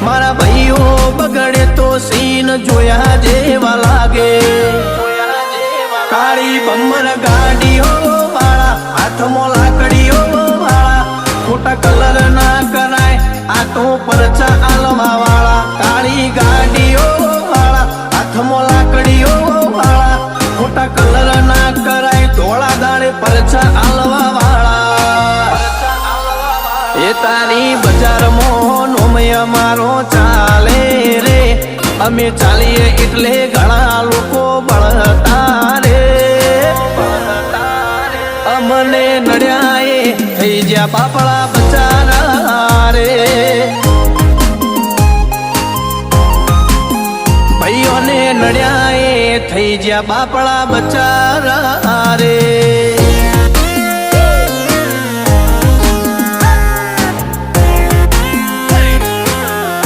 મારા ભાઈઓ બગડે તો સીન જોયા જેવા લાગે કાળી બમ્બર ગાડીઓ વાળા હાથમાં લાકડીઓ વાળા ખોટા કલર ના કરાય આ તો પરચા આલવા વાળા કાળી ગાડીઓ વાળા હાથમાં લાકડીઓ વાળા ખોટા કલર ના કરાય ધોળા દાડે પરચા આલવા વાળા એ તારી બજારમાં નોમય મારો ચાલે રે અમે ચાલીએ એટલે ઘણા લોકો બળતા રે અમને નડ્યા એ થઈ જ્યાં બાપડા બચારા રે ભાઈઓને નડ્યા એ થઈ જ્યાં બાપડા બચારા રે